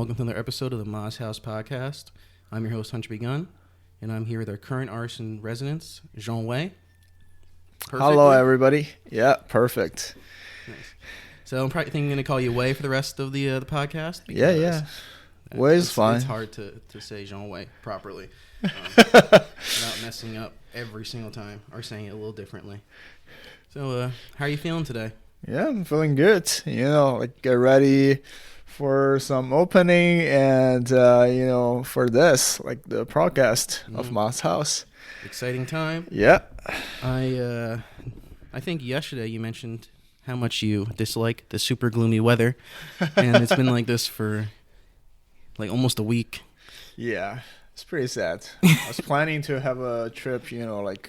welcome to another episode of the Moz House Podcast. I'm your host, Hunter Begun, and I'm here with our current artist in residence, Xiong Wei. Hello, everybody. Yeah, perfect. Nice. So I'm probably going to call you Wei for the rest of the podcast. Yeah. Wei is fine. It's hard to say Xiong Wei properly without messing up every single time or saying it a little differently. So how are you feeling today? Yeah, I'm feeling good. Get ready for some opening and, for this, like the podcast of Moz House. Exciting time. Yeah. I think yesterday you mentioned how much you dislike the super gloomy weather, and it's been like this for like almost a week. Yeah, it's pretty sad. I was planning to have a trip,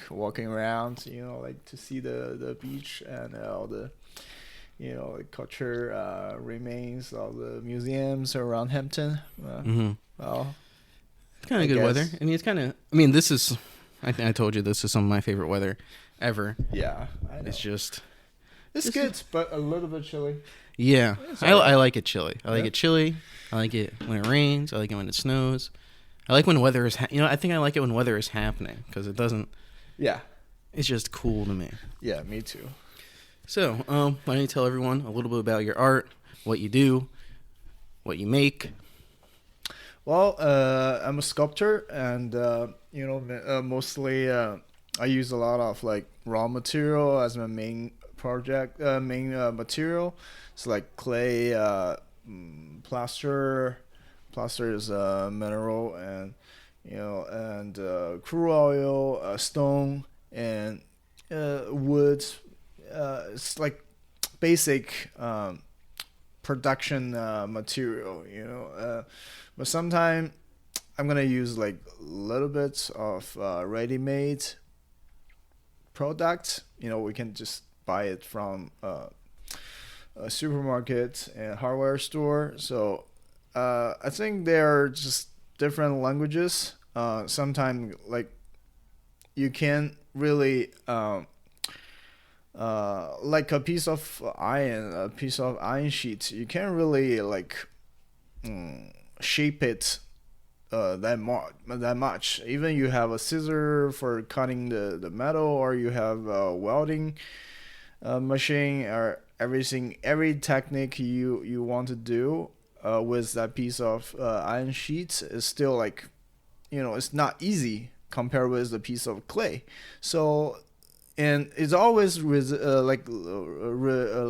walking around, to see the beach and all the culture remains, all the museums around Hampton. Well, it's kind of good weather. This is, I think I told you this is some of my favorite weather ever. Yeah, I know. It's good, but a little bit chilly. Yeah, I like it chilly. I like it chilly. I like it when it rains. I like it when it snows. I like when weather is, I think I like it when weather is happening because it doesn't. Yeah. It's just cool to me. Yeah, me too. So, why don't you tell everyone a little bit about your art, what you do, what you make? Well, I'm a sculptor, and mostly I use a lot of like raw material as my main material. It's like clay, plaster. Plaster is mineral, and crude oil, stone, and wood. It's like basic production material, but sometimes I'm gonna use like little bits of ready-made product. We can just buy it from a supermarket and hardware store. So I think they're just different languages. Sometimes like you can really like a piece of iron sheet, you can't really like shape it that much. Even you have a scissor for cutting the metal, or you have a welding machine, or every technique you want to do with that piece of iron sheet is still like, it's not easy compared with the piece of clay. So, and it's always resist like the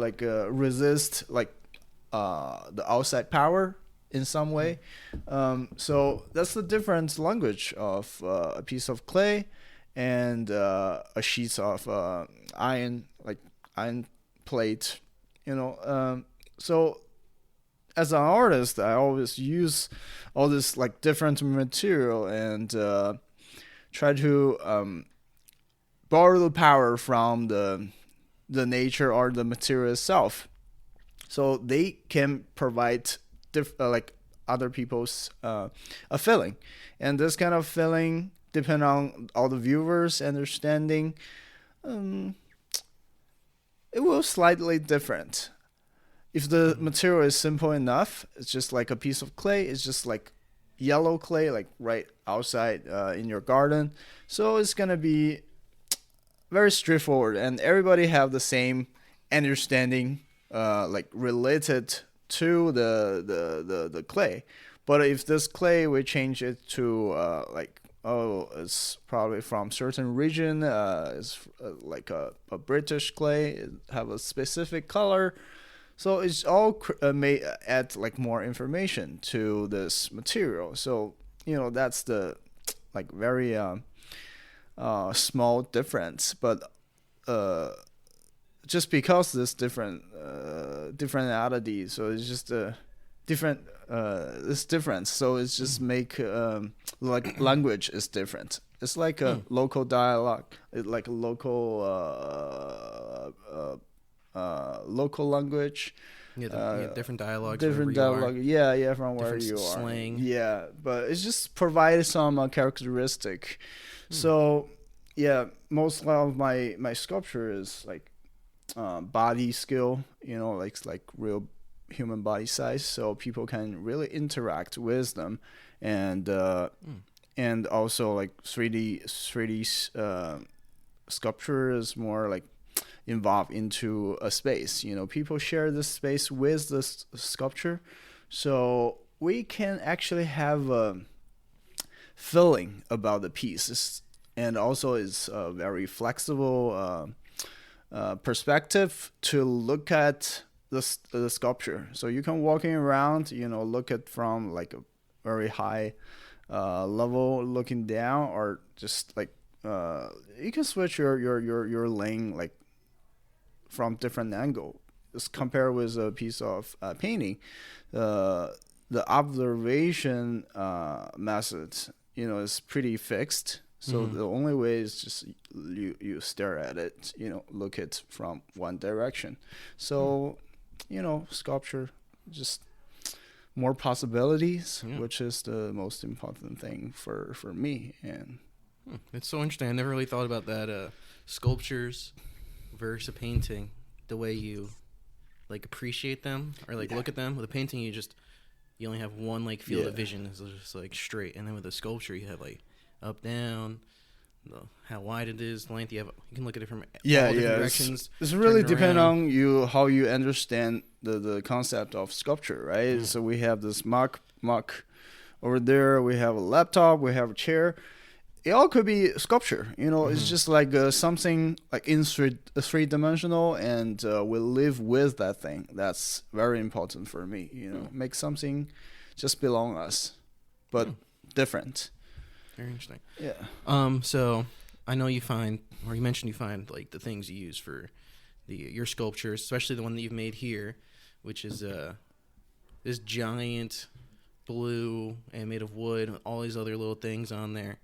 outside power in some way. So that's the different language of a piece of clay and a sheet of iron plate. So as an artist, I always use all this like different material and try to borrow the power from the nature or the material itself, so they can provide like other people's a feeling, and this kind of feeling, depending on all the viewers' understanding, it will slightly different. If the material is simple enough, it's just like a piece of clay. It's just like yellow clay, like right outside in your garden. So it's gonna be very straightforward, and everybody have the same understanding, like related to the clay. But if this clay, we change it to it's probably from certain region, it's like a British clay, it have a specific color. So it's all may add like more information to this material. So that's the like very small difference, but just because this differentity, so it's just a different this difference. So it's just make like language is different. It's like a local dialogue. It's like a local local language. Yeah, different dialogues. Different dialogue. Yeah, from where different you are. Slang. Yeah, but it just provides some characteristic. So, yeah, most of my sculpture is like body skill. Like real human body size, so people can really interact with them, and also like 3D sculpture is more like involved into a space. People share this space with the sculpture, so we can actually have a feeling about the pieces, and also it's a very flexible perspective to look at the sculpture. So you can walking around, look at from like a very high level looking down, or just like you can switch your lane like from different angle. Just compare with a piece of painting, the observation method, is pretty fixed. So the only way is just you stare at it, look at from one direction. So, sculpture, just more possibilities, which is the most important thing for me. And it's so interesting. I never really thought about that. Sculptures versus a painting, the way you like appreciate them or like look at them. With a painting, you only have one like field of vision. It's just like straight, and then with a sculpture, you have like up, down, how wide it is, the length. You can look at it from all different directions. It's really depend on how you understand the concept of sculpture, right? So we have this mug over there. We have a laptop. We have a chair. It all could be sculpture. It's just like something like in three-dimensional, and we live with that thing. That's very important for me. Make something just belong us, but different. Very interesting. Yeah. So I know you mentioned you find like the things you use for your sculptures, especially the one that you've made here, which is this giant blue and made of wood, all these other little things on there.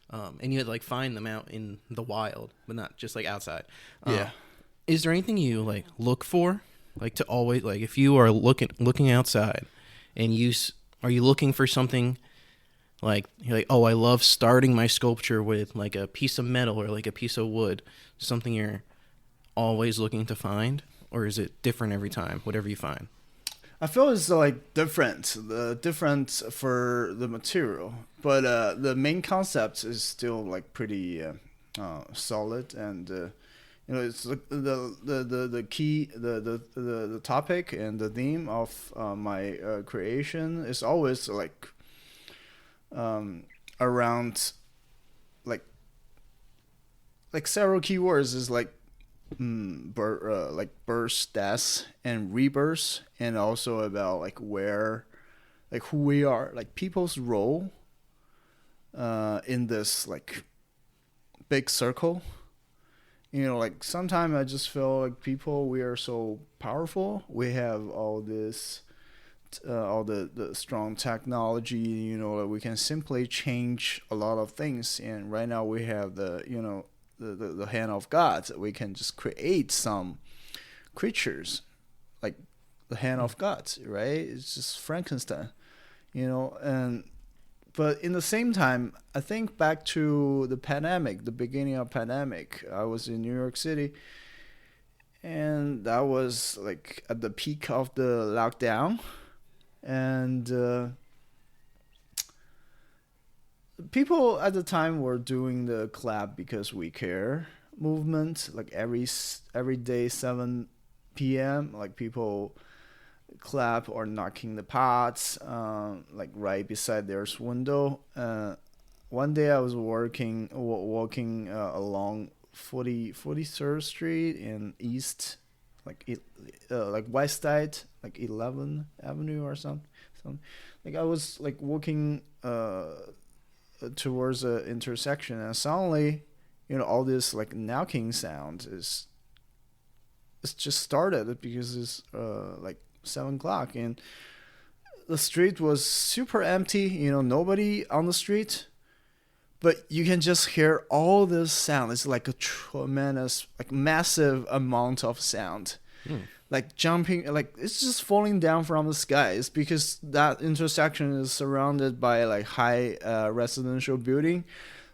And you had like find them out in the wild, but not just like outside. Is there anything you like look for, like to always like if you are looking outside, and are you looking for something? Like you're like, oh, I love starting my sculpture with like a piece of metal or like a piece of wood, something you're always looking to find, or is it different every time, whatever you find? I feel it's like different for the material, but the main concept is still like pretty solid, and it's the key, the topic and the theme of my creation is always like around like several keywords is like birth, death, and rebirth, and also about like where, like who we are, like people's role in this like big circle. Like sometimes I just feel like we are so powerful. We have all this all the strong technology, that we can simply change a lot of things. And right now we have the hand of God. We can just create some creatures like the hand of God, right? It's just Frankenstein, but in the same time, I think back to the pandemic, the beginning of pandemic. I was in New York City, and that was like at the peak of the lockdown. And people at the time were doing the clap because we care movement, like every day 7 p.m. like people clap or knocking the pots like right beside their window. One day I was walking along 43rd Street in East, like West Side, like 11th Avenue or something. Like I was like walking towards the intersection, and suddenly, all this like knocking sound it's just started because it's like 7 o'clock, and the street was super empty. Nobody on the street. But you can just hear all this sound. It's like a tremendous, like massive amount of sound. Like jumping, like it's just falling down from the skies, because that intersection is surrounded by like high residential building.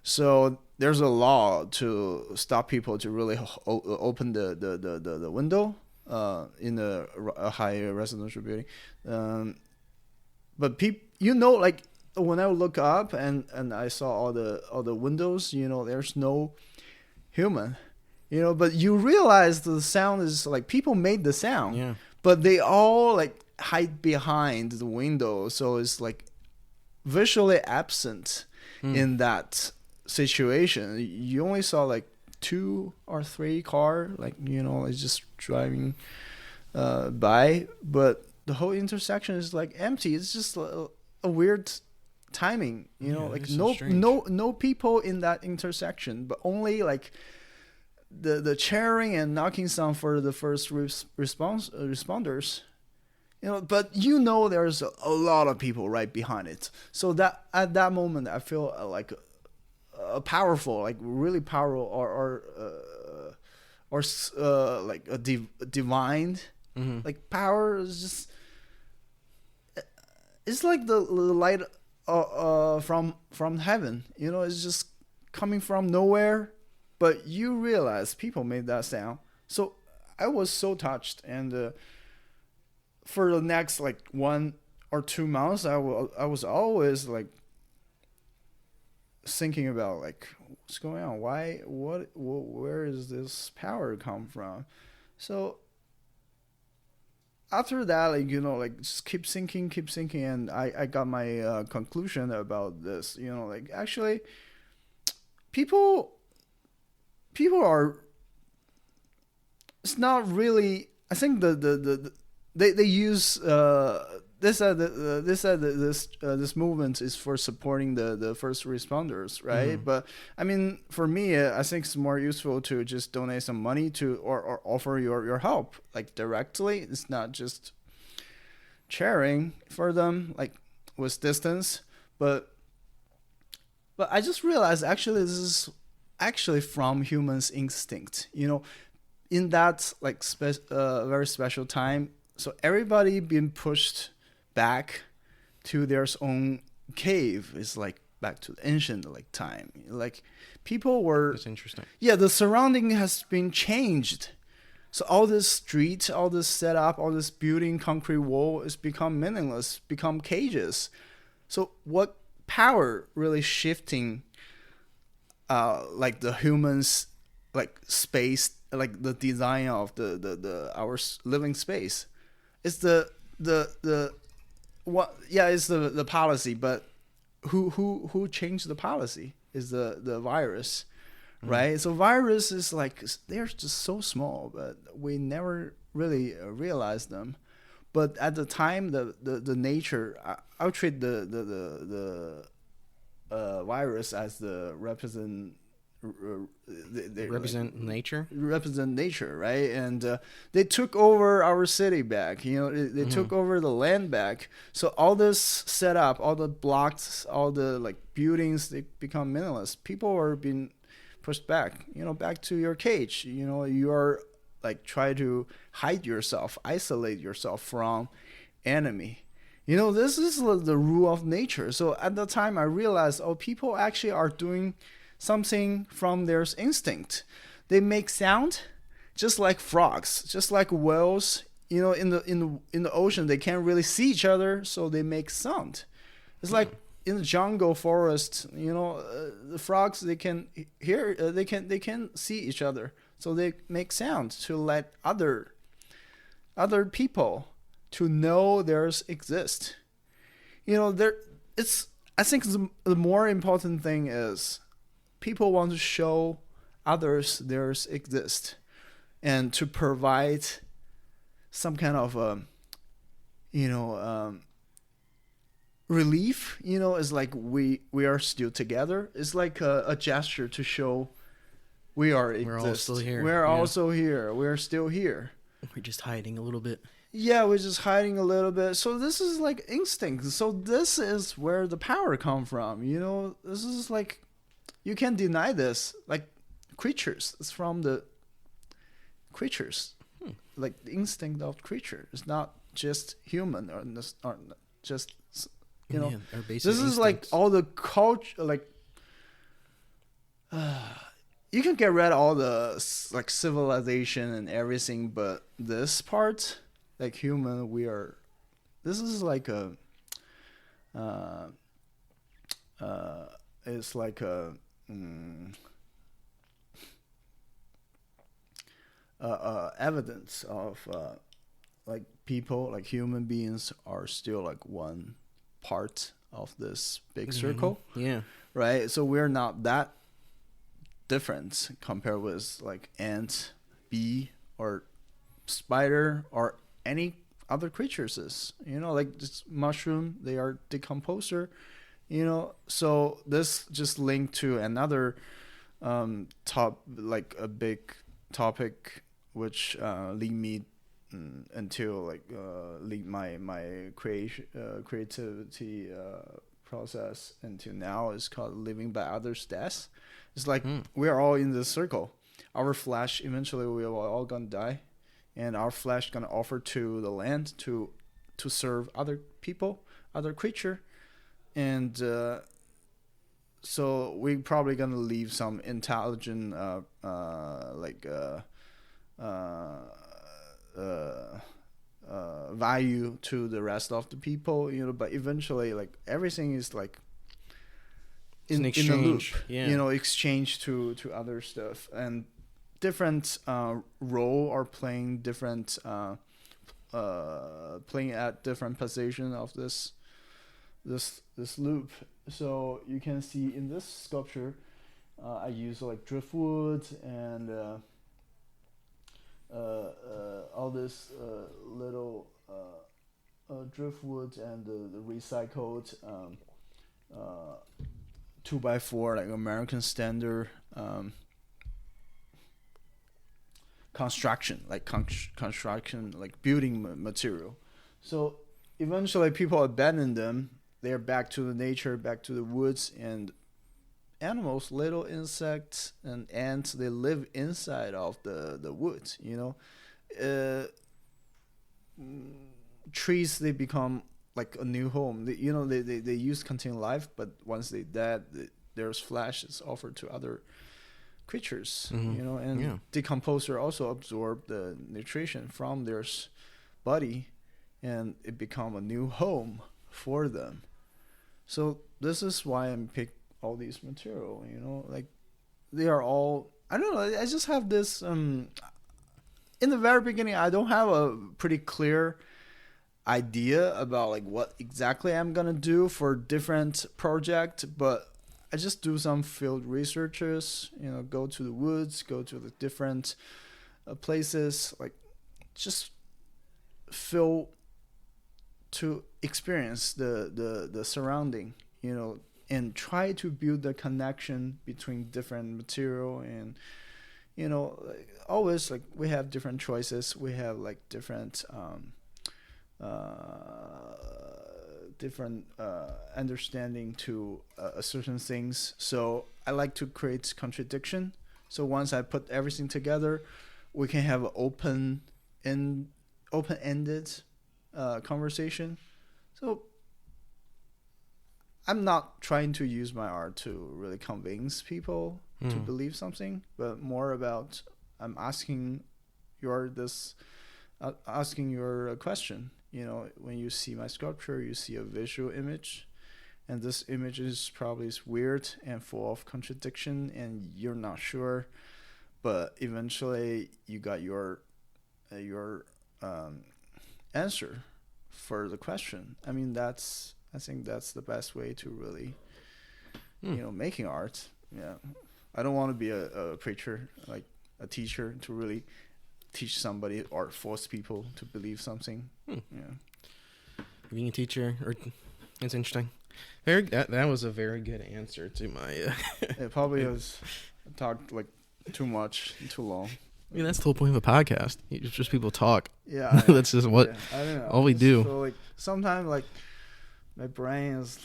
So there's a law to stop people to really open the window in a higher residential building. But you know, like when I look up and I saw all the windows, you know, there's no human, you know, but you realize the sound is like people made the sound, Yeah. but they all like hide behind the window, so it's like visually absent in that situation. You only saw like 2 or 3 car, like, you know, it's just driving by, but the whole intersection is like empty. It's just a weird timing, you know, like no people in that intersection, but only like the cheering and knocking sound for the first responders, you know, but you know there's a lot of people right behind it. So that at that moment I feel like a powerful, like really powerful, or like a divine, like power is just, it's like the light from heaven, you know, it's just coming from nowhere, but you realize people made that sound. So I was so touched, and for the next like 1 or 2 months, I was always like thinking about like what's going on, where is this power come from? So after that, like, you know, like just keep thinking, and I got my conclusion about this, you know, like actually people are, it's not really, I think they use this movement is for supporting the first responders, right? But I mean, for me, I think it's more useful to just donate some money to or offer your help like directly. It's not just cheering for them like with distance, but I just realized actually this is actually from humans' instinct, you know, in that like very special time. So everybody being pushed back to their own cave is like back to the ancient like time. Like people were. That's interesting. Yeah, the surrounding has been changed. So all this street, all this setup, all this building, concrete wall is become meaningless, become cages. So what power really shifting, like the humans, like space, like the design of the our living space. It's the what? Yeah, it's the policy, but who changed the policy is the virus, right? So virus is like they're just so small, but we never really realized them. But at the time, the nature, I would treat the virus as the represent nature, right? And they took over our city back, you know, they took over the land back. So all this setup, all the blocks, all the like buildings, they become meaningless. People are being pushed back, you know, back to your cage. You know, you are like try to hide yourself, isolate yourself from enemy. You know, this is the rule of nature. So at the time I realized, oh, people actually are doing something from their instinct. They make sound just like frogs, just like whales. You know, in the ocean they can't really see each other, so they make sound. It's like in the jungle forest, you know, the frogs, they can hear, they can see each other, so they make sound to let other people to know theirs exist. You know, I think the more important thing is people want to show others theirs exist, and to provide some kind of relief. You know, it's like we are still together. It's like a gesture to show we're all still here. We're also here. We're still here. We're just hiding a little bit. Yeah, we're just hiding a little bit. So this is like instinct. So this is where the power come from. You know, this is like, you can't deny this. Like creatures, it's from the creatures. Like the instinct of creature. It's not just human or just, you know. This is like all the culture, like you can get rid of all the like civilization and everything, but this part, like human, this is like it's like evidence of like people, like human beings, are still like one part of this big circle. Yeah. Right. So we're not that different compared with like ant, bee, or spider, or any other creatures is, like this mushroom, they are decomposer, so this just linked to another like a big topic which lead me until like lead my creativity process until now, is called living by others' death. It's like we are all in this circle. Our flesh, eventually we are all gonna die, and our flesh gonna offer to the land to serve other people, other creature, and so we probably gonna leave some intelligent value to the rest of the people, but eventually like everything is like in a loop, exchange to other stuff, and different role are playing different playing at different position of this loop. So you can see in this sculpture, I use like driftwood and all this little driftwood and the recycled 2x4, like American standard construction, like building material. So eventually people abandon them. They're back to the nature, back to the woods, and animals, little insects and ants, they live inside of the woods, trees, they become like a new home. They used to contain life, but once they dead, there's flesh is offered to other creatures, and decomposer also absorb the nutrition from their body, and it become a new home for them. So this is why I'm pick all these material, like they are all, I don't know, I just have this in the very beginning, I don't have a pretty clear idea about like what exactly I'm gonna do for different project, but I just do some field researches, go to the woods, go to the different places, like just feel to experience the surrounding, and try to build the connection between different material. And like, always, like we have different choices, we have like different understanding to certain things. So I like to create contradiction. So once I put everything together, we can have an open-ended conversation. So I'm not trying to use my art to really convince people to believe something, but more about I'm asking your question. When you see my sculpture, you see a visual image, and this image is probably weird and full of contradiction, and you're not sure, but eventually you got your answer for the question. I mean, I think that's the best way to really, making art. Yeah, I don't want to be a preacher, like a teacher, to really teach somebody or force people to believe something. Yeah, being a teacher, it's interesting. That was a very good answer to my. It probably was talked like too much, too long. I mean, that's the whole point of a podcast. It's just people talk. Yeah, that's just what I don't know. all we do. So like sometimes like my brain is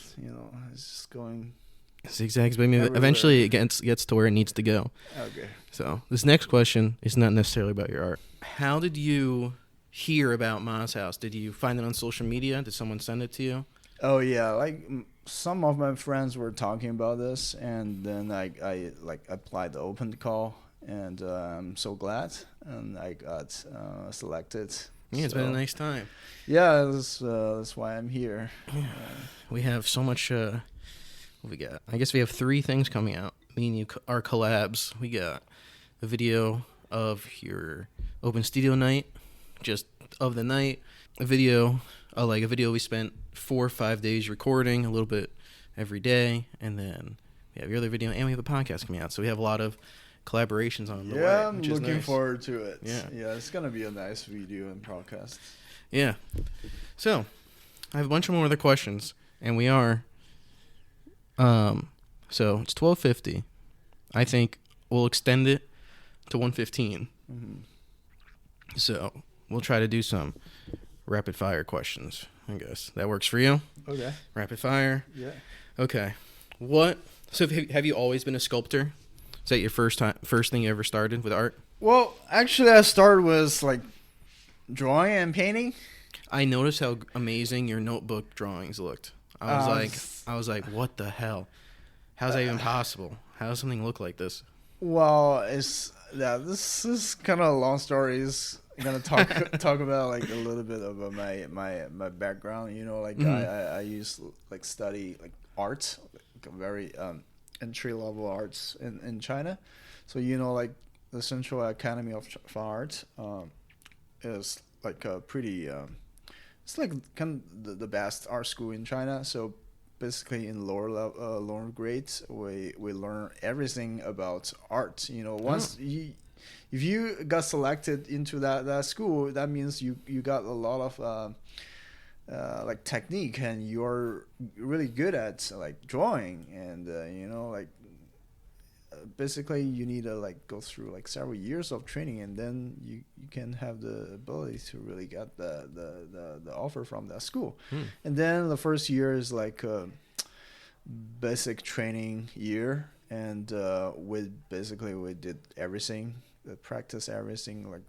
is just going. It's exactly. I mean, eventually it gets to where it needs to go. Okay. So this next question is not necessarily about your art. How did you hear about Ma's house? Did you find it on social media? Did someone send it to you? Oh yeah, like some of my friends were talking about this, and then I like applied the open call, and I'm so glad, and I got selected. Yeah, it's been a nice time. Yeah, that's why I'm here. We have so much. What we got? I guess we have 3 things coming out. Me and you, our collabs. We got a video of your open studio night, just of the night. A video we spent 4 or 5 days recording, a little bit every day, and then we have your other video, and we have a podcast coming out. So we have a lot of collaborations on the way. Yeah, I'm which is looking nice. forward to it. Yeah, it's gonna be a nice video and podcast. Yeah. So I have a bunch of more other questions, and we are. So it's 12:50. I think we'll extend it to 1:15. Mm-hmm. So we'll try to do some rapid fire questions. I guess that works for you. Okay. Rapid fire. Yeah. Okay. What? So have you always been a sculptor? Is that your first thing you ever started with art? Well, actually, I started with like drawing and painting. I noticed how amazing your notebook drawings looked. I was like, what the hell? How's that even possible? How does something look like this? Well, this is kind of a long story. It's gonna talk about like a little bit about my background. You know, like I used like study like art, like a very entry level arts in China. So you know, like the Central Academy of Fine Art is like a pretty it's like kind of the best art school in China. So basically in lower grades we learn everything about art. You know, once if you got selected into that school, that means you got a lot of like technique, and you're really good at like drawing, and you know, like basically you need to like go through like several years of training, and then you can have the ability to really get the offer from that school. And then the first year is like a basic training year, and we did everything, practice everything, like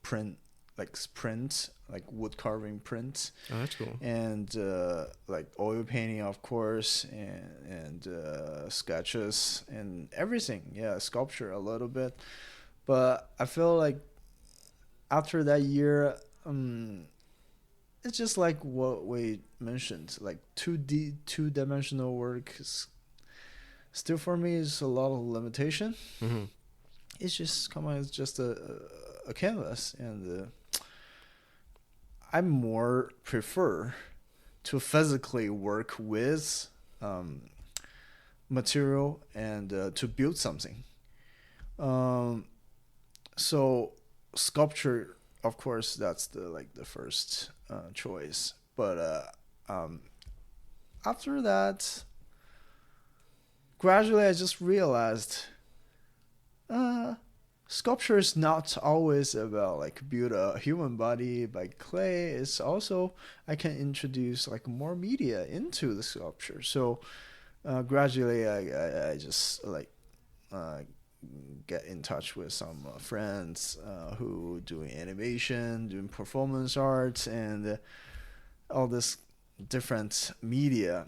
print like wood carving print. Oh, that's cool. And like oil painting, of course, and sketches and everything. Yeah, sculpture a little bit. But I feel like after that year, it's just like what we mentioned, like two-dimensional work is still, for me, is a lot of limitation. It's just it's just a canvas, and I more prefer to physically work with material and to build something. So sculpture, of course, that's the first choice. But after that, gradually I just realized sculpture is not always about like build a human body by clay. It's also I can introduce like more media into the sculpture. So gradually I just like get in touch with some friends who doing animation, doing performance arts, and all this different media.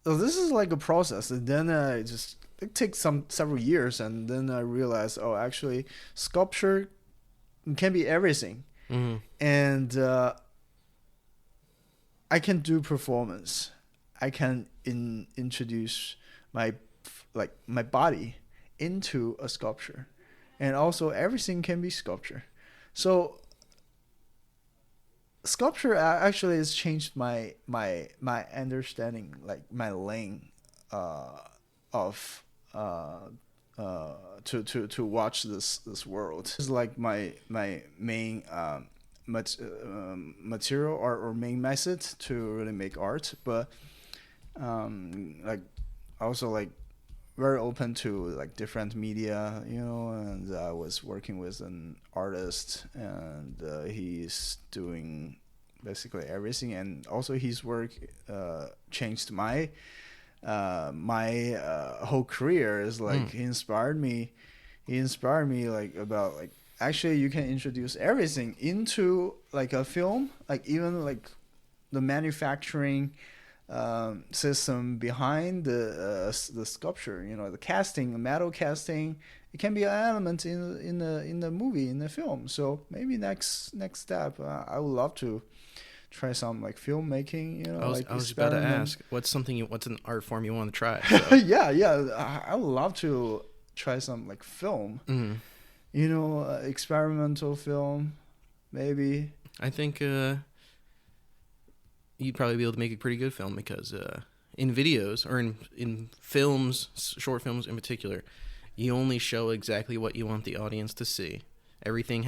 So this is like a process, and then it takes several years, and then I realized, oh, actually, sculpture can be everything, and I can do performance. I can introduce my body into a sculpture, and also everything can be sculpture. So sculpture actually has changed my understanding, like my lane of to watch this world. It's like my main material or main method to really make art, but like also like very open to like different media, you know. And I was working with an artist, and he's doing basically everything, and also his work changed my whole career. Is like he inspired me like about like actually you can introduce everything into like a film, like even like the manufacturing system behind the sculpture. The casting, the metal casting, it can be an element in the movie, in the film. So maybe next step, I would love to try some like filmmaking. I was about to ask, what's an art form you want to try? So. Yeah, I would love to try some like film. Mm-hmm. Experimental film, maybe. I think you'd probably be able to make a pretty good film because in videos or in films, short films in particular, you only show exactly what you want the audience to see. Everything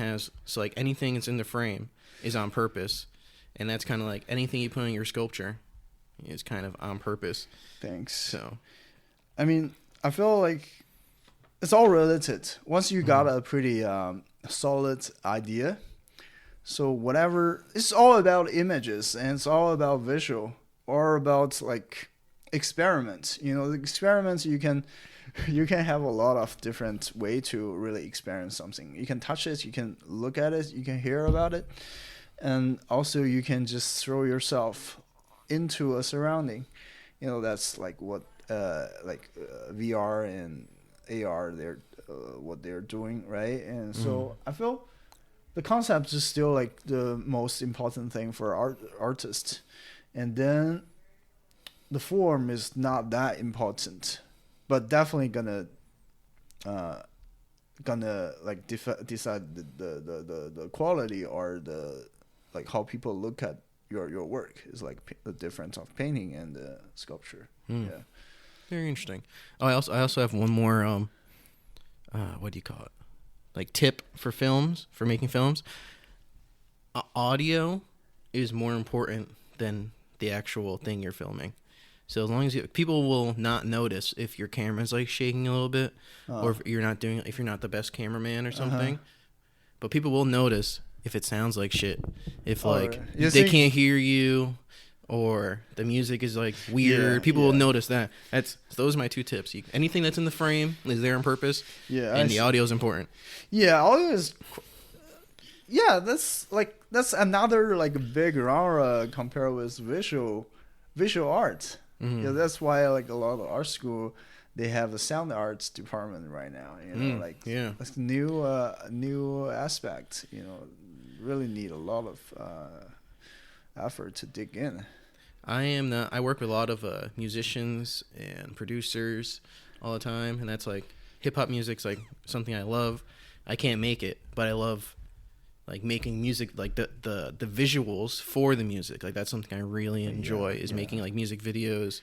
so like anything that's in the frame is on purpose, and that's kind of like anything you put in your sculpture is kind of on purpose. Thanks. So, I mean, I feel like it's all related. Once you got a pretty solid idea, so whatever, it's all about images and it's all about visual or about like experiments. The experiments you can have a lot of different way to really experience something. You can touch it, you can look at it, you can hear about it, and also you can just throw yourself into a surrounding. That's like what VR and AR what they're doing, right? And so I feel the concept is still like the most important thing for artists, and then the form is not that important, but definitely gonna like decide the quality or the like how people look at your work is like the difference of painting and sculpture. Yeah, very interesting. Oh, I also have one more what do you call it? Like tip for making films. Audio is more important than the actual thing you're filming. So as long as people will not notice if your camera's like shaking a little bit, or if you're not the best cameraman or something. But people will notice if it sounds like shit, if they can't hear you, or the music is like weird. People will notice that. Those are my two tips. Anything that's in the frame is there on purpose. Yeah, and the audio is important. Yeah, audio is. Yeah, that's another like big genre compared with visual art. Mm-hmm. Yeah, that's why like a lot of art school they have a sound arts department right now. That's new aspect. Really need a lot of effort to dig in. I work with a lot of musicians and producers all the time, and that's like hip hop music's like something I love. I can't make it, but I love like making music, like the visuals for the music. Like that's something I really enjoy making like music videos.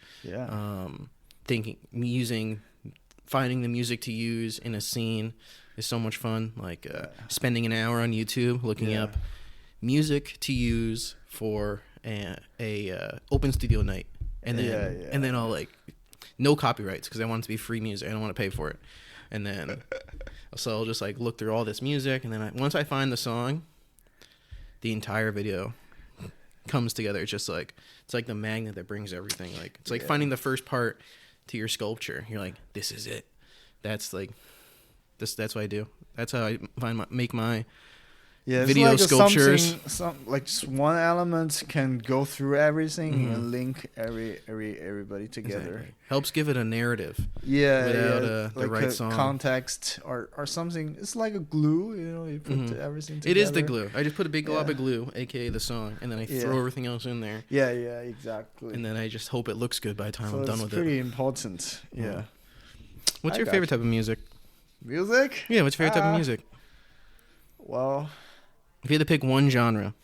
Finding the music to use in a scene is so much fun. Like spending an hour on YouTube looking up music to use for a open studio night, and then I'll like no copyrights because I want it to be free music. I don't want to pay for it, and then so I'll just like look through all this music, and then once I find the song, the entire video comes together. It's like the magnet that brings everything. Like it's like finding the first part to your sculpture. You're like, this is it. That's like this. That's what I do. That's how I make my video like sculptures. Like just one element can go through everything and link everybody together. Exactly. Helps give it a narrative. Without the right song, context or something. It's like a glue. You put everything together. It is the glue. I just put a big glob of glue, aka the song, and then I throw everything else in there. Yeah, exactly. And then I just hope it looks good by the time I'm done with it. It's pretty important. Yeah. What's your favorite type of music? Music? Yeah, what's your favorite type of music? Well, if you had to pick one genre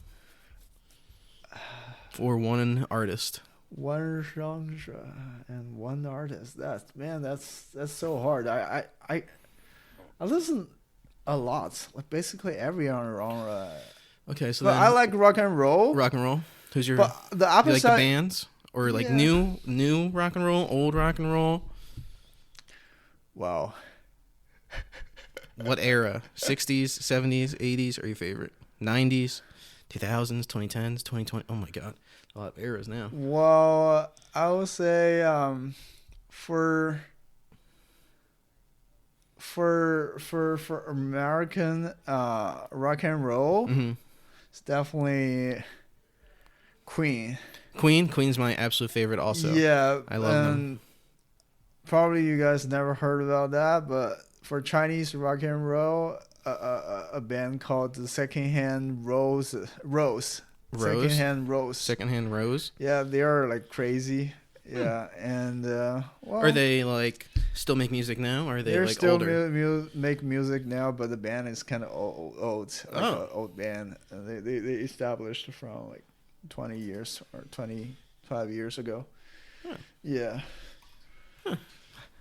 for one artist. One genre and one artist. That's so hard. I listen a lot. Like basically every genre. Okay, so but I like rock and roll. Rock and roll. Who's your? But the opposite. You like the bands or like new rock and roll, old rock and roll? Wow. What era? 60s, 70s, 80s are your favorite? 90s, 2000s, 2010s, 2020. Oh my god, a lot of eras now. Well, I would say for American rock and roll, it's definitely Queen's my absolute favorite also. Yeah, I love them. Probably you guys never heard about that, but for Chinese rock and roll, a band called the Secondhand Rose. Secondhand Rose. Yeah, they are like crazy. Yeah, and well, are they like still make music now? Or are they they're like still older? make music now, but the band is kind of old, like Oh. an old band. They established from like 20 years or 25 years ago. Huh. Yeah. Huh.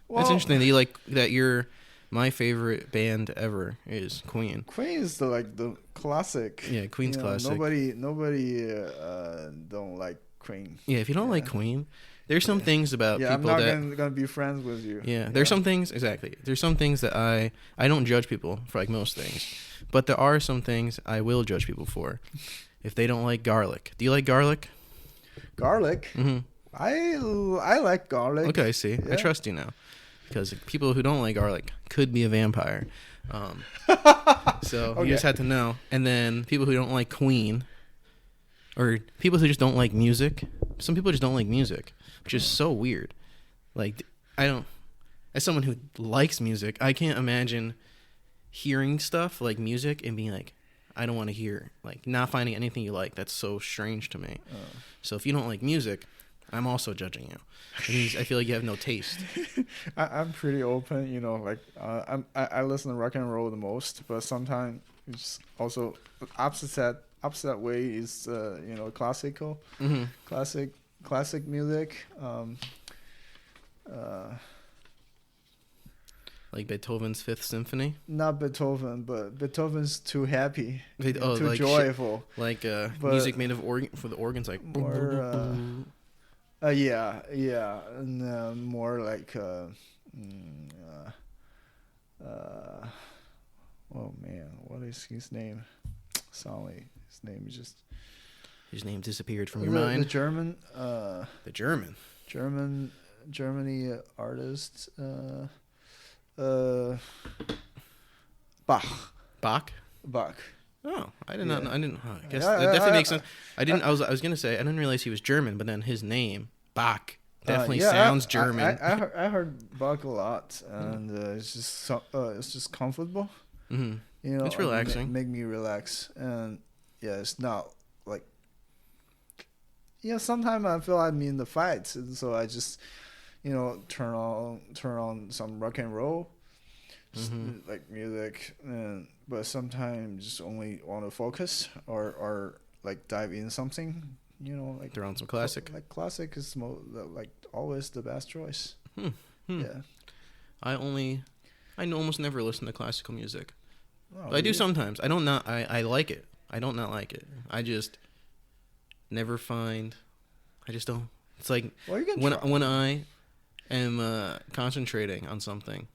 Well, That's interesting that you like that. My favorite band ever is Queen. Queen is the classic. Yeah, Queen's classic. Nobody don't like Queen. Yeah, if you don't like Queen, there's some things about I'm people not that gonna be friends with you. Yeah, there's some things exactly. There's some things that I don't judge people for like most things, but there are some things I will judge people for. If they don't like garlic, do you like garlic? Garlic. Mm-hmm. I like garlic. Okay, I see. Yeah. I trust you now, because people who don't like garlic could be a vampire. So you just had to know. And then people who don't like Queen, or people who just don't like music. Some people just don't like music, which is so weird. Like as someone who likes music, I can't imagine hearing stuff like music and being like, I don't want to hear, like not finding anything you like. That's so strange to me. So if you don't like music, I'm also judging you. It means I feel like you have no taste. I'm pretty open, like I listen to rock and roll the most, but sometimes it's also opposite way is classical, Mm-hmm. classic music. Like Beethoven's Fifth Symphony. Not Beethoven, but Beethoven's too happy, too like joyful. Like music made of for the organs, like more. Yeah, and more like oh man, what is his name? Sorry, his name is just. His name disappeared from your mind. The German. The German. Germany artist. Bach. Oh, I did not know. I didn't. I guess Yeah, that definitely makes sense. I was gonna say I didn't realize he was German, but then his name Bach definitely sounds German. I heard Bach a lot, and it's just comfortable. Mm-hmm. It's relaxing. Make me relax, and it's not like. Sometimes I feel I'm in the fights, and so I just, turn on some rock and roll, like music, but sometimes just only want to focus or like dive in something, like throw on some classic. Like classic is like always the best choice. Yeah. I almost never listen to classical music. Oh, But I do sometimes. I like it. I don't not like it. I just never find. I just don't. It's like when I am concentrating on something.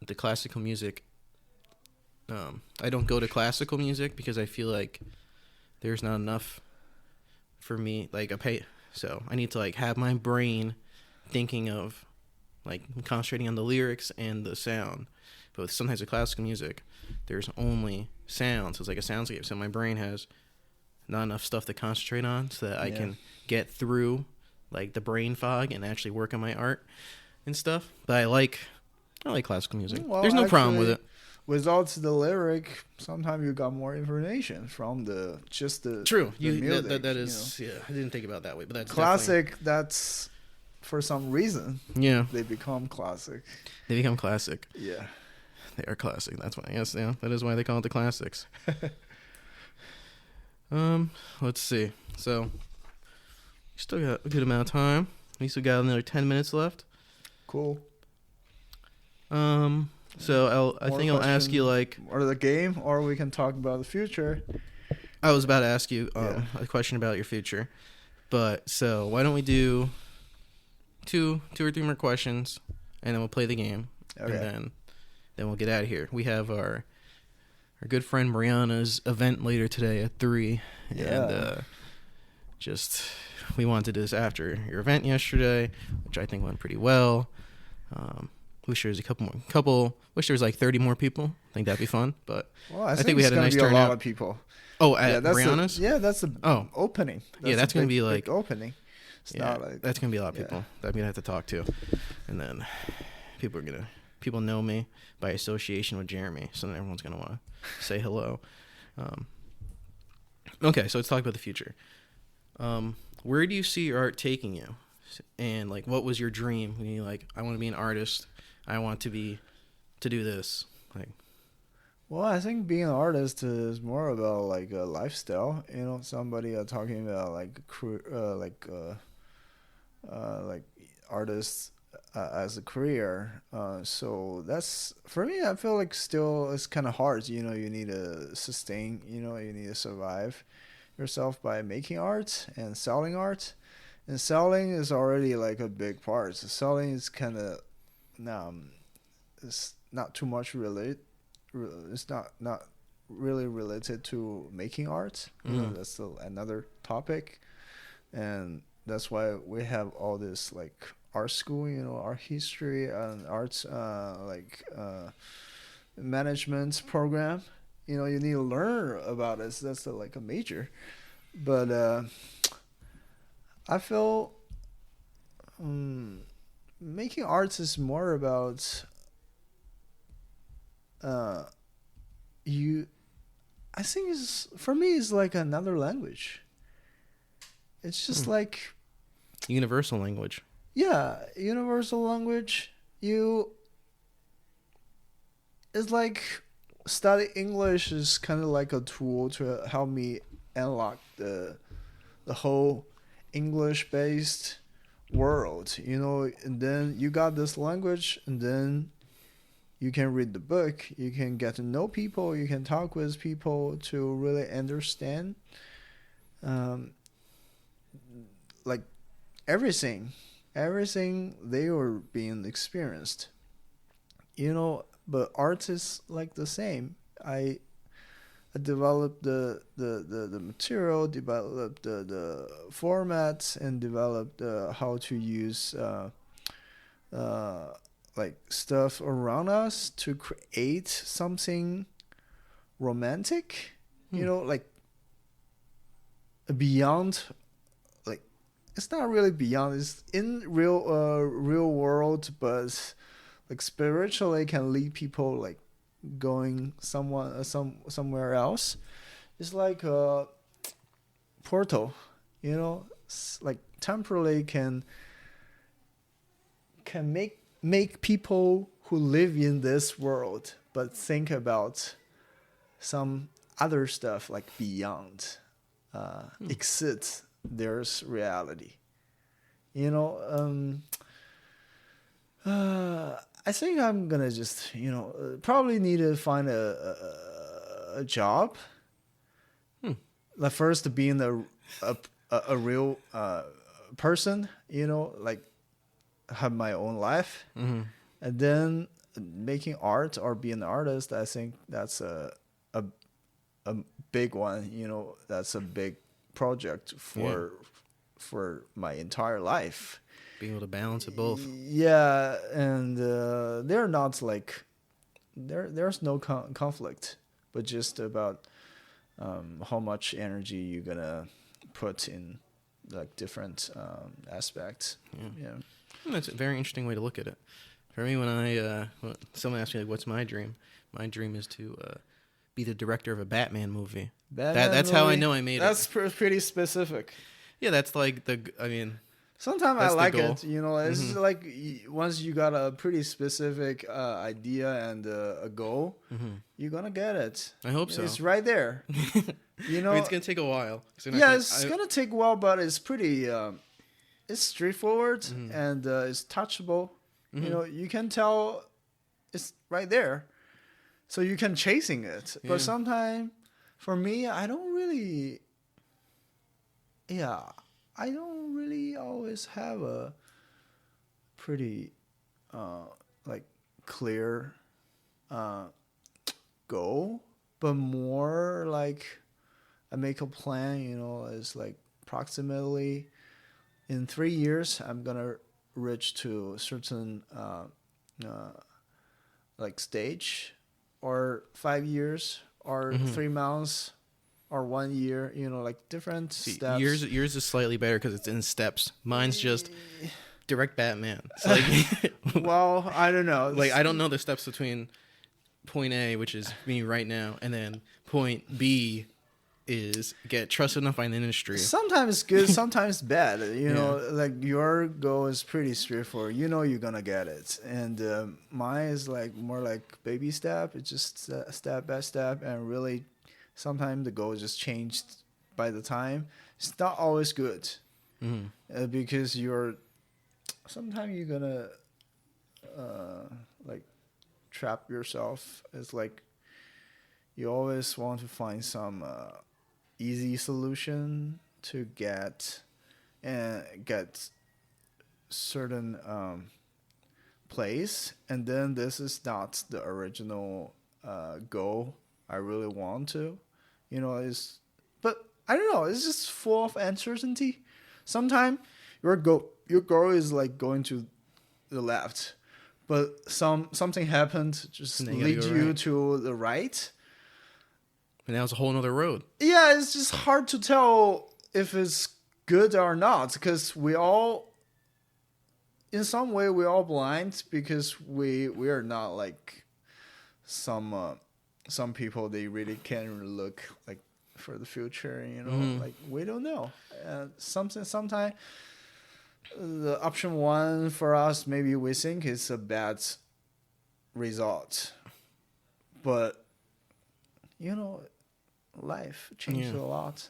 The classical music. I don't go to classical music because I feel like there's not enough for me. So I need to like have my brain thinking of like concentrating on the lyrics and the sound. But sometimes with classical music, there's only sound. So it's like a soundscape. So my brain has not enough stuff to concentrate on so that I can get through like the brain fog and actually work on my art and stuff. But I like classical music. Well, there's no problem with it. Without the lyric, sometimes you got more information from the True. The music, that is I didn't think about it that way, but that's classic. definitely... That's for some reason. Yeah. They become classic. They become classic. Yeah. They are classic. That's why. Yes, that is why they call it the classics. Let's see. So, still got a good amount of time. We still got another 10 minutes left. Cool. So I'll ask you like, or the game, or we can talk about the future. I was about to ask you a question about your future, but so why don't we do two or three more questions, and then we'll play the game, Okay. and then we'll get out of here. We have our good friend Mariana's event later today at 3, and we wanted to do this after your event yesterday, which I think went pretty well. Wish there was a couple more. Wish there was like 30 more people. I think that'd be fun. But Well, I think we it's had a gonna nice be a lot turnout. of people. Oh, Yeah, at that's Brianna's. that's the Oh, opening. yeah, that's a gonna big, be big like opening. It's yeah, not like that's gonna be a lot of yeah. people that I'm gonna have to talk to, and then people know me by association with Jeremy, so then everyone's gonna want to say hello. Okay, so let's talk about the future. Where do you see your art taking you? And like, what was your dream when you like, I want to be an artist. I want to do this. Like, Well, I think being an artist is more about like a lifestyle. Somebody talking about like artists as a career. So that's for me. I feel like still it's kind of hard. You need to sustain. You need to survive yourself by making art and selling art. And selling is already like a big part. So selling is kind of it's not too much related. It's not really related to making art. That's still another topic, and that's why we have all this like art school, art history and arts management program. You need to learn about it. So that's like a major, but I feel making arts is more about I think is for me is like another language. It's just like universal language. Yeah, universal language. It's like study English is kind of like a tool to help me unlock the whole English based world, and then you got this language, and then you can read the book, you can get to know people, you can talk with people to really understand like everything they were being experienced. But art is like the same. I developed the material, developed the formats, and developed how to use like stuff around us to create something romantic, like beyond, like it's not really beyond, it's in real world, but like spiritually can lead people like going somewhere else. It's like a portal, like temporarily can make people who live in this world but think about some other stuff like beyond exceeds their reality. I think I'm gonna just probably need to find a job. Like first being a real person, like have my own life, and then making art or being an artist. I think that's a big one. That's a big project for my entire life. Being able to balance it both. Yeah, and they're not like there's no conflict, but just about how much energy you're gonna put in like different aspects. Yeah. That's a very interesting way to look at it. For me, when someone asks me like, "What's my dream?" My dream is to be the director of a Batman movie. That's how I know I made it. That's pretty specific. Yeah, that's like Sometimes I like it. It's like once you got a pretty specific idea and a goal, you're gonna get it. I hope so. It's right there. It's gonna take a while. It's gonna take a while, but it's pretty. It's straightforward and it's touchable. You can tell it's right there, so you can chasing it. But sometimes, for me, I don't really. Yeah. I don't really always have a pretty like clear goal, but more like I make a plan, it's like approximately in 3 years I'm gonna reach to a certain like stage, or 5 years, or 3 months, or 1 year. Like different steps. Yours is slightly better because it's in steps. Mine's just direct Batman. It's like, Well, I don't know. like I don't know the steps between point A, which is me right now, and then point B is get trusted enough by an industry. Sometimes good, sometimes bad. Like your goal is pretty straightforward. You're gonna get it, and mine is like more like baby step. It's just step by step, and really, sometimes the goal just changed by the time. It's not always good, because sometimes you're gonna like trap yourself. It's like you always want to find some easy solution to get certain place, and then this is not the original goal I really want to, but I don't know, it's just full of uncertainty. Sometimes your goal is like going to the left, but something happened just lead you right to the right. And now it's a whole nother road. Yeah, it's just hard to tell if it's good or not, because in some way, we're all blind, because we are not like some people. They really can look like for the future, like we don't know. Sometimes the option one for us, maybe we think is a bad result, but life changed a lot.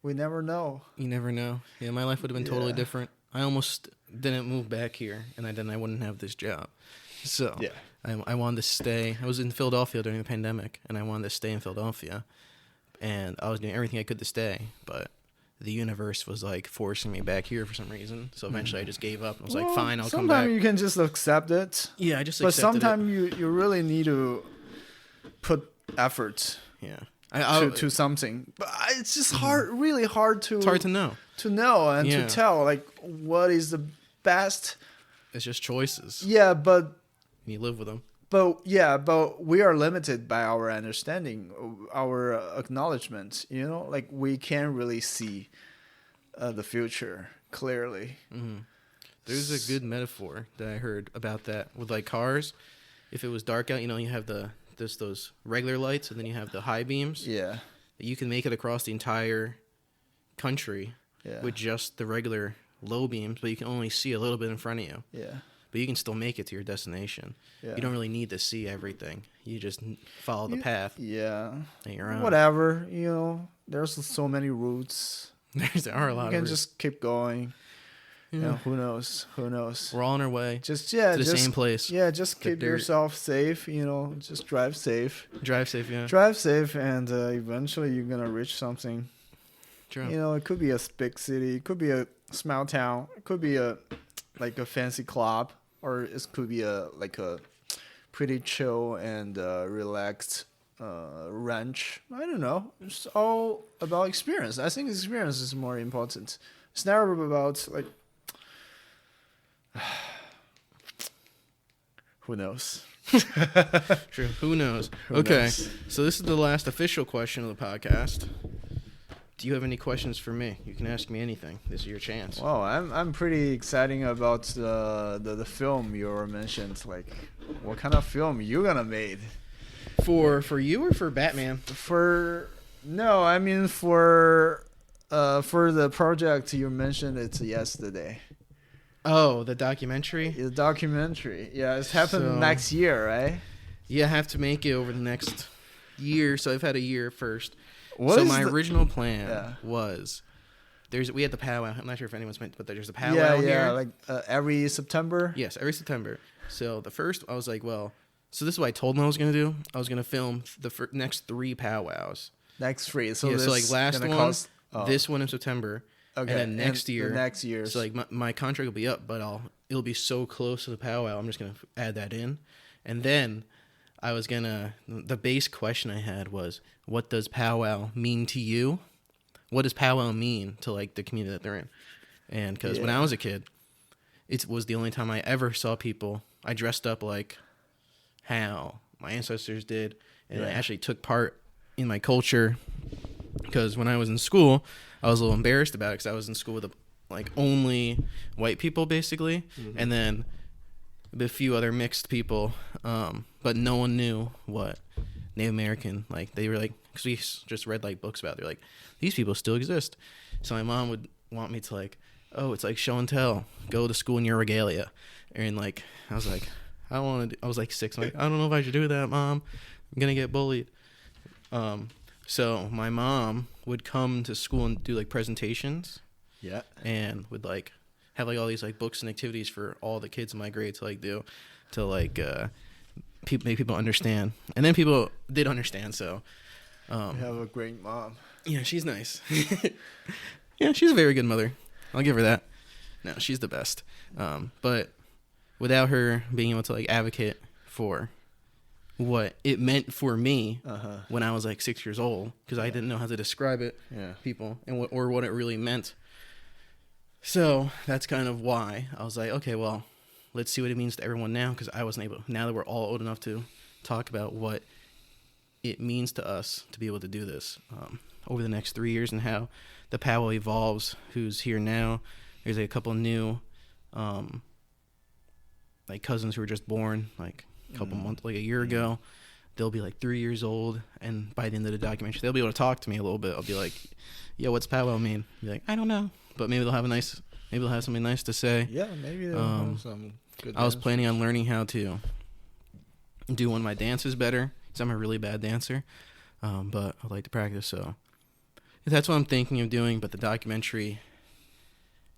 We never know. You never know. Yeah, my life would have been totally different. I almost didn't move back here, and I wouldn't have this job. So yeah. I wanted to stay. I was in Philadelphia during the pandemic, and I wanted to stay in Philadelphia. And I was doing everything I could to stay, but the universe was like forcing me back here for some reason. So eventually I just gave up. I was like, fine, I'll come back. Sometimes you can just accept it. Yeah, I just But accepted sometimes you really need to put effort to something. But it's just really hard to... It's hard to know. To know and to tell, like, what is the best. It's just choices. Yeah, but... And you live with them. But we are limited by our understanding, our acknowledgement. Like we can't really see the future clearly. Mm-hmm. There's a good metaphor that I heard about that with like cars. If it was dark out, you have those regular lights, and then you have the high beams. Yeah, you can make it across the entire country with just the regular low beams, but you can only see a little bit in front of you. Yeah. But you can still make it to your destination. Yeah. You don't really need to see everything. You just follow the path. Yeah. And you're on. Whatever. There's so many routes. There are a lot of routes. You can just keep going. Yeah. Who knows? We're all on our way. To the same place. Yeah, just keep yourself safe. Just drive safe. Drive safe, yeah. Drive safe, and eventually you're going to reach something. True. It could be a big city. It could be a small town. It could be a fancy club. Or it could be a pretty chill and relaxed ranch. I don't know. It's all about experience. I think experience is more important. It's never about like who knows. True. Who knows? Okay. So this is the last official question of the podcast. Do you have any questions for me? You can ask me anything. This is your chance. Well, I'm pretty excited about the film you mentioned. Like, what kind of film you gonna made? For you or for Batman? For the project you mentioned. It's yesterday. Oh, the documentary. The documentary. Yeah, it's happening next year, right? Yeah, I have to make it over the next year. So I've had a year first. My original plan was we had the powwow. I'm not sure if anyone's meant, but there's a powwow here. Yeah, like every September. Yes, every September. So the first, I was like, so this is what I told them I was gonna do. I was gonna film the next 3 powwows. Next 3. So so like last one, this one in September, okay, and then next year. The next year. So like my contract will be up, but it'll be so close to the powwow. I'm just gonna add that in, and then the base question I had was, what does powwow mean to you? What does powwow mean to like the community that they're in? And because when I was a kid, it was the only time I ever saw people I dressed up like how my ancestors did, and I Yeah. actually took part in my culture. Because when I was in school, I was a little embarrassed about it because I was in school with like only white people basically, and then a few other mixed people, but no one knew what Native American, like they were like, because we just read like books about it. They're like, these people still exist. So my mom would want me to like, oh, it's like show and tell, go to school in your regalia, and like I was like, I don't want to. I was like 6. I'm like, I don't know if I should do that, Mom. I'm gonna get bullied. So my mom would come to school and do like presentations, Yeah. and would like have like all these like books and activities for all the kids in my grade to like do, to like make people understand. And then people did understand. So You have a great mom. yeah, she's nice. Yeah, she's a very good mother. I'll give her that. No, she's the best. But without her being able to like advocate for what it meant for me when I was like 6 years old, because I didn't know how to describe it, people, and what it really meant. So that's kind of why I was like, okay, well, let's see what it means to everyone now, because I wasn't able. Now that we're all old enough to talk about what it means to us to be able to do this over the next 3 years, and how the powwow evolves. Who's here now? There's a couple new like cousins who were just born like a couple months, like a year ago. They'll be like 3 years old, and by the end of the documentary, they'll be able to talk to me a little bit. I'll be like, "Yo, what's powwow mean?" Be like, "I don't know," but maybe they'll have something nice to say. Yeah, maybe they'll have some good I was answers. planning on learning how to do one of my dances better, because I'm a really bad dancer, but I'd like to practice. So that's what I'm thinking of doing. But the documentary,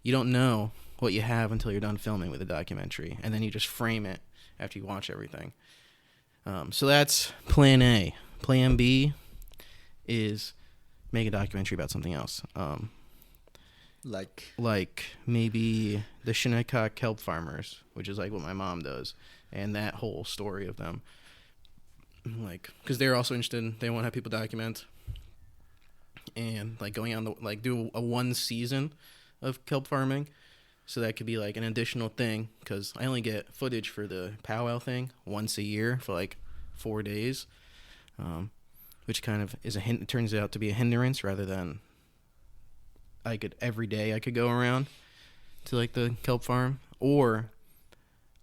you don't know what you have until you're done filming with the documentary, and then you just frame it after you watch everything. So that's plan A. Plan B is make a documentary about something else. Like maybe the Shinnecock kelp farmers, which is like what my mom does, and that whole story of them. Like, because they're also interested, they want to have people document, and like going on do a 1 season of kelp farming. So that could be like an additional thing, because I only get footage for the powwow thing once a year for like 4 days, which kind of is it turns out to be a hindrance rather than every day I could go around to like the kelp farm. Or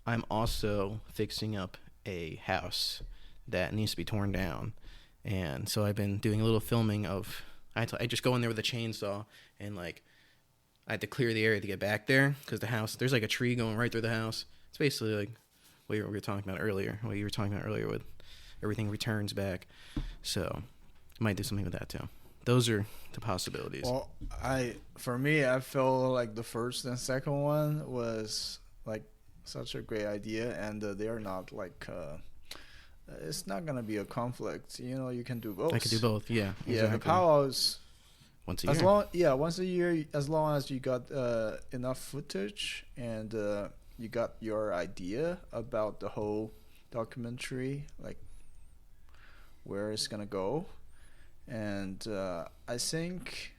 I'm also fixing up a house that needs to be torn down, and so I've been doing a little filming of. I just go in there with a chainsaw, and like I had to clear the area to get back there, because the house, there's like a tree going right through the house. It's basically like what you were talking about earlier. What you were talking about earlier with everything returns back. So I might do something with that too. Those are the possibilities. Well, for me, I feel like the first and second one was like such a great idea, and they are not like it's not gonna be a conflict. You know, you can do both. I could do both. Yeah. Yeah, exactly. the powwows once a year. Once a year, as long as you got enough footage and you got your idea about the whole documentary, like where it's gonna go. And I think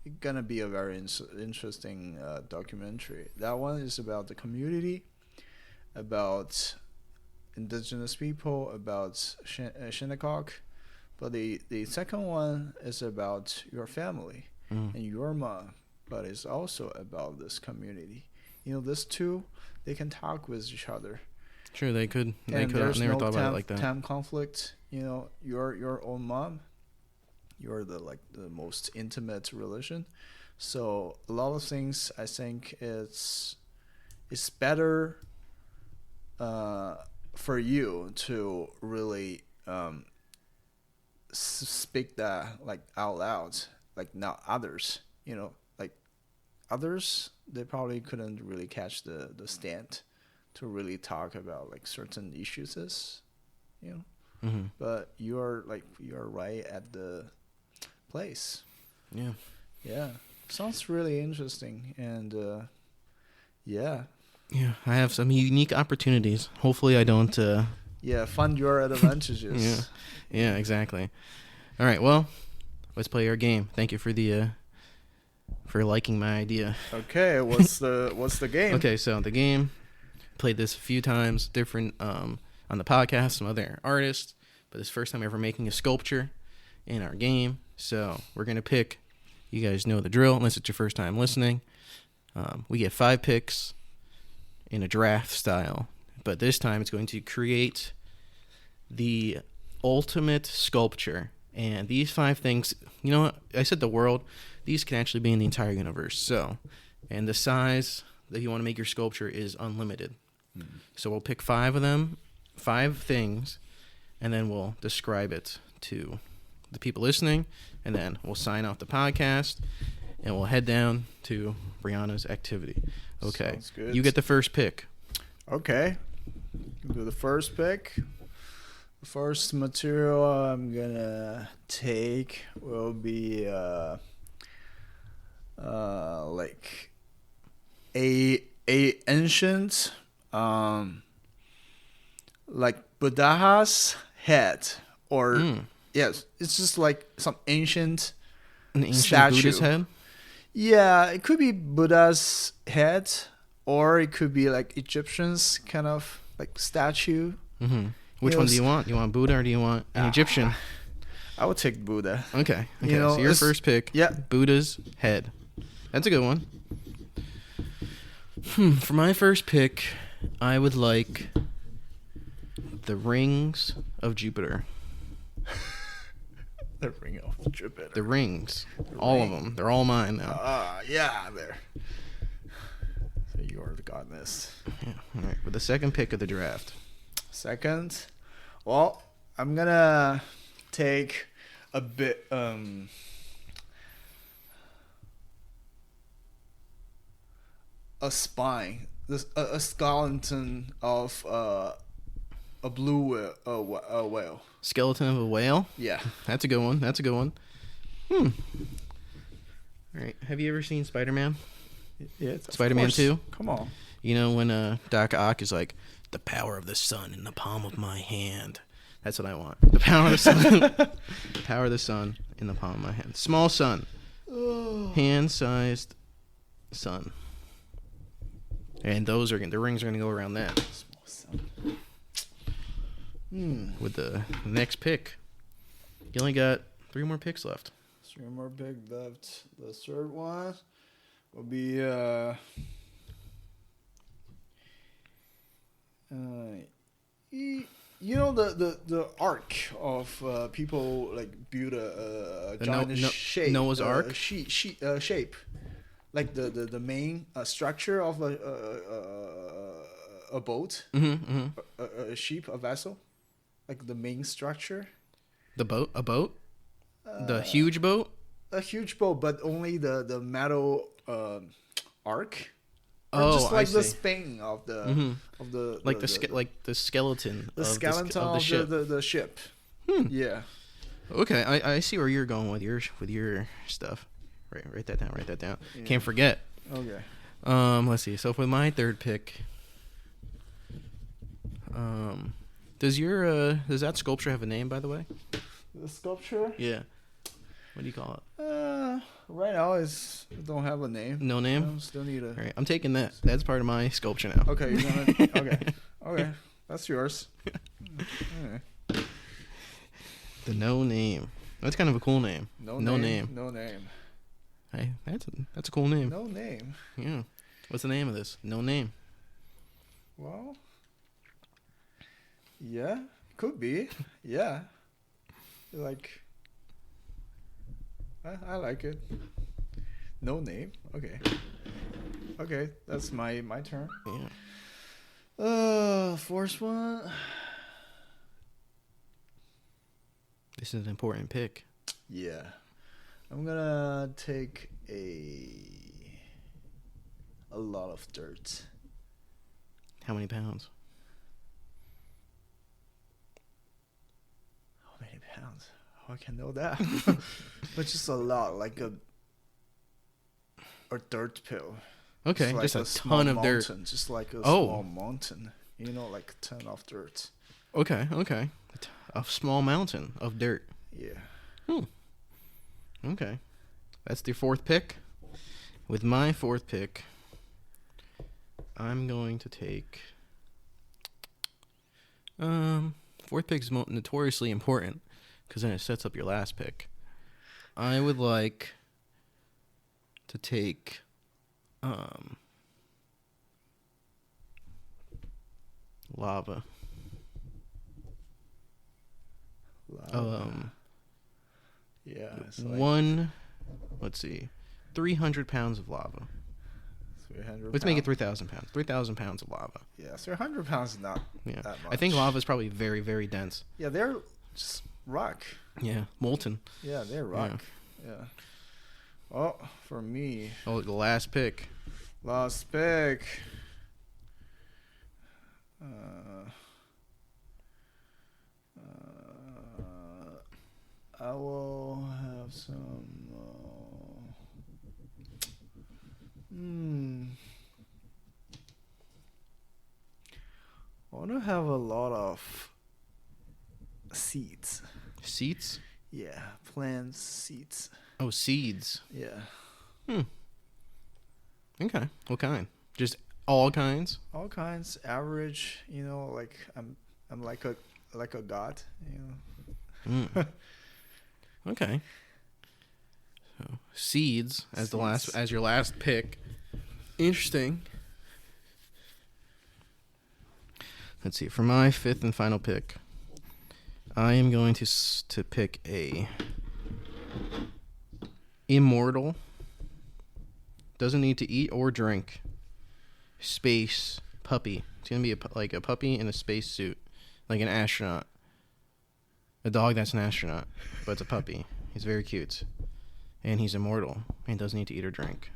it's gonna be a very interesting documentary. That one is about the community, about indigenous people, about Shinnecock. But the second one is about your family and your mom, but it's also about this community. You know, these two, they can talk with each other. Sure, they could. I never thought about it like that. Time conflict. You know, your own mom, you're the most intimate relation. So a lot of things, I think it's better for you to really speak that like out loud, like not others. You know, like others, they probably couldn't really catch the stand to really talk about like certain issues, you know. Mm-hmm. But you're right at the place. Yeah, sounds really interesting. And yeah, I have some unique opportunities. Hopefully I don't fund your advantages. yeah, exactly. All right, well, let's play our game. Thank you for the for liking my idea. Okay, what's the game? Okay, so the game, played this a few times, different on the podcast, some other artists, but it's the first time ever making a sculpture in our game. So we're gonna pick. You guys know the drill, unless it's your first time listening. We get 5 picks in a draft style, but this time it's going to create the ultimate sculpture. And these 5 things, you know what? I said the world. These can actually be in the entire universe. So, and the size that you want to make your sculpture is unlimited. So we'll pick 5 of them, 5 things, and then we'll describe it to the people listening, and then we'll sign off the podcast, and we'll head down to Brianna's activity. Okay. Sounds good. You get the first pick. Okay. We'll do the first pick. The first material I'm gonna take will be like a ancient like Buddha's head, or yes, it's just like some ancient An ancient statue. Buddha's head? Yeah, it could be Buddha's head, or it could be like Egyptians kind of like statue. Mm-hmm. Which It one was- do you want? You want Buddha or do you want an Egyptian? I would take Buddha. Okay. You know, so your it's- first pick, Yeah. Buddha's head. That's a good one. For my first pick, I would like the rings of Jupiter. The ring of Jupiter. The rings. All of ring. them. They're all mine now. Yeah, there. So you are the goddess. Yeah. All right. With the second pick of the draft. Second, well, I'm gonna take a bit a spine, a skeleton of a blue whale. Skeleton of a whale. Yeah. That's a good one. That's a good one. All right. Have you ever seen Spider-Man? Yeah. of Spider-Man course. 2? Come on. You know when Doc Ock is like, the power of the sun in the palm of my hand. That's what I want. The power of the sun. Power of the sun in the palm of my hand. Small sun. Hand-sized sun. And those are the rings are gonna go around that. Small sun. With the next pick, you only got 3 more picks left. 3 more big left. The third one will be you know the arc of people like build a The giant shape, Noah's Ark? shape, like the main structure of a boat, a ship, a vessel, like the main structure. A boat, the huge boat. A huge boat, but only the metal arc. Or Oh, just like I the see. span of the of the Like the skeleton. the of skeleton of the ship. the ship. Yeah. Okay, I see where you're going with your stuff. Right, write that down. Write that down. Can't forget. Okay. Let's see. So for my third pick, does that sculpture have a name, by the way? The sculpture. Yeah. What do you call it? Right now it don't have a name. No name. Still need a. All right, I'm taking that. That's part of my sculpture now. Okay, you're gonna. Okay, that's yours. Okay. The no name. That's kind of a cool name. No No name. name. No name. Hey, that's a cool name. No name. Yeah. What's the name of this? No name. Well. Yeah, could be. Yeah. Like. I like it. No name. Okay. Okay, that's my turn. Yeah. Fourth one. This is an important pick. Yeah. I'm gonna take a lot of dirt. How many pounds? How many pounds? How I can know that? But just a lot, like a dirt pill. Okay, like just a small ton of dirt. mountain, just like a Oh. small mountain. You know, like a ton of dirt. Okay. A small mountain of dirt. Yeah. Okay. That's your fourth pick. With my fourth pick, I'm going to take Fourth pick is notoriously important because then it sets up your last pick. I would like to take lava. Yeah. It's Let's see, 300 pounds of lava. 300 Let's make it 3,000 pounds. 3,000 pounds of lava. Yeah, 300 pounds is not Yeah. that much. I think lava is probably very, very dense. Yeah, they're just rock. Yeah, molten. Yeah, they're rock. Yeah. Oh, for me. Oh, the last pick. Last pick. I will have some. I want to have a lot of seeds. Seeds? Yeah, plants, seeds. Oh, seeds. Yeah. Okay. What kind? Just all kinds? All kinds, average. Like I'm like a god. Okay. So seeds as your last pick. Interesting. Let's see. For my fifth and final pick, I am going to pick a immortal. Doesn't need to eat or drink. Space puppy. It's gonna be like a puppy in a space suit, like an astronaut. A dog that's an astronaut, but it's a puppy. He's very cute, and he's immortal and doesn't need to eat or drink.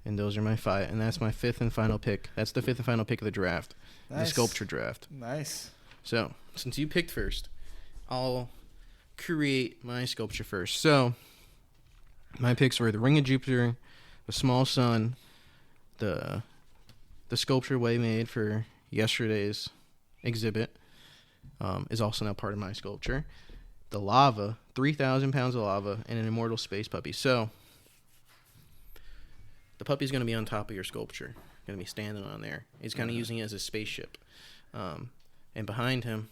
And those are my 5, and that's my fifth and final pick. That's the fifth and final pick of the draft, the sculpture draft. Nice. So since you picked first, I'll create my sculpture first. So my picks were the Ring of Jupiter, the small sun, the sculpture Wei made for yesterday's exhibit is also now part of my sculpture. The lava, 3,000 pounds of lava, and an immortal space puppy. So the puppy's going to be on top of your sculpture, going to be standing on there. He's kind of using it as a spaceship. And behind him,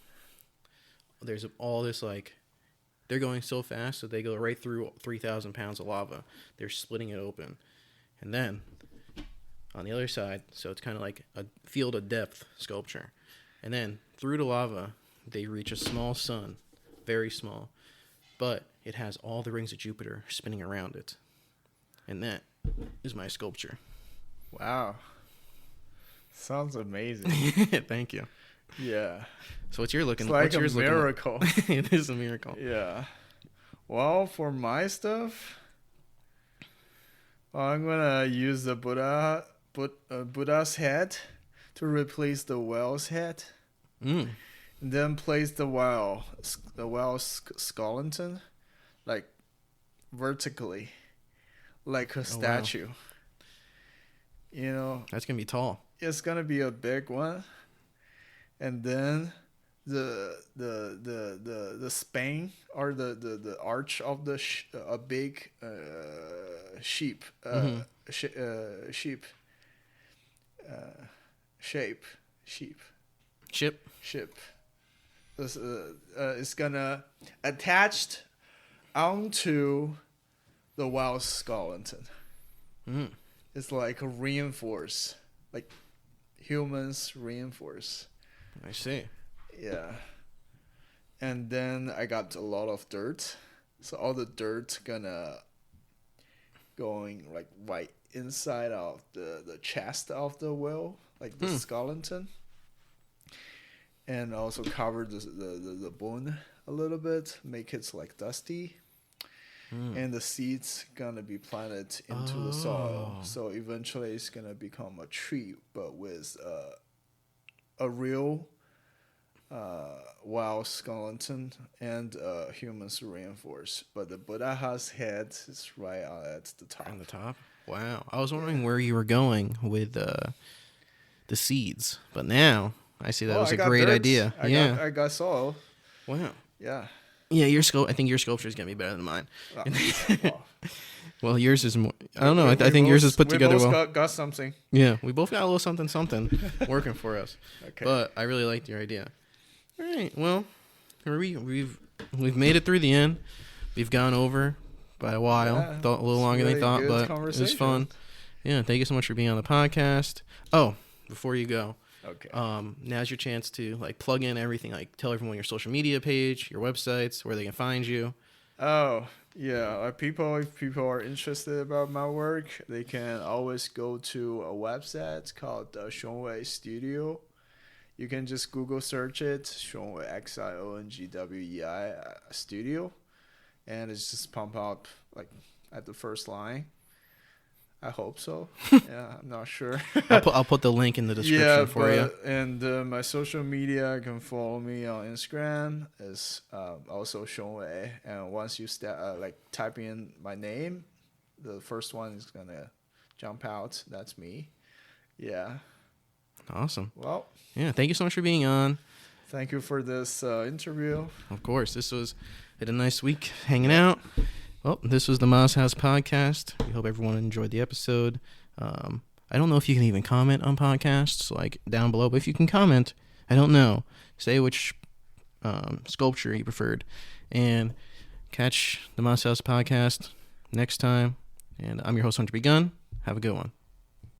there's all this, like, they're going so fast that they go right through 3,000 pounds of lava. They're splitting it open. And then on the other side, so it's kind of like a field of depth sculpture. And then through the lava, they reach a small sun, very small, but it has all the rings of Jupiter spinning around it. And that is my sculpture. Wow. Sounds amazing. Thank you. Yeah. So what's yours looking like? What's yours a miracle. It is a miracle. Yeah. Well, for my stuff, I'm gonna use the Buddha's head to replace the whale's head. And then place the whale's skeleton, like vertically, like a statue. Wow. That's gonna be tall. It's gonna be a big one, and then the span or the arch of the a big sheep ship. This is gonna attached onto the whale's skeleton. It's like a reinforce, like humans reinforce. I see. Yeah. And then I got a lot of dirt, so all the dirt gonna going like right inside of the chest of the whale, like the skeleton. And also cover the bone a little bit, make it like dusty. And the seeds gonna be planted into the soil. So eventually it's gonna become a tree, but with a real wild skeleton and humans reinforce. But the Buddha's head is right at the top. On the top? Wow. I was wondering where you were going with the seeds, but now I see that was a great idea. I got soil. Wow. Yeah. Yeah, I think your sculpture is gonna be better than mine. Oh. Well, yours is more. I don't know. I think yours is put together well. Got something. Yeah, we both got a little something working for us. Okay. But I really liked your idea. All right. Well, we've made it through the end. We've gone over by a while, Yeah, thought a little it's longer than really I thought, good but it was conversation. fun. Yeah, thank you so much for being on the podcast. Oh, before you go, Okay. now's your chance to like plug in everything. Like tell everyone your social media page, your websites, where they can find you. Oh, yeah. If people are interested about my work, they can always go to a website called Xiong Wei Studio. You can just Google search it, Xiong Wei Xiongwei Studio, and it's just pump up like at the first line. I hope so. Yeah, I'm not sure. I'll put the link in the description for you. And my social media, you can follow me on Instagram. Is also Xiong Wei. And once you type in my name, the first one is gonna jump out. That's me. Yeah. Awesome. Well, Yeah, thank you so much for being on. thank you for this interview. Of course, had a nice week hanging out. Well, this was the Mouse House podcast. We hope everyone enjoyed the episode. I don't know if you can even comment on podcasts, like down below, but if you can comment, I don't know. Say which sculpture you preferred. And catch the Mouse House podcast next time. And I'm your host, Hunter Begun. Have a good one.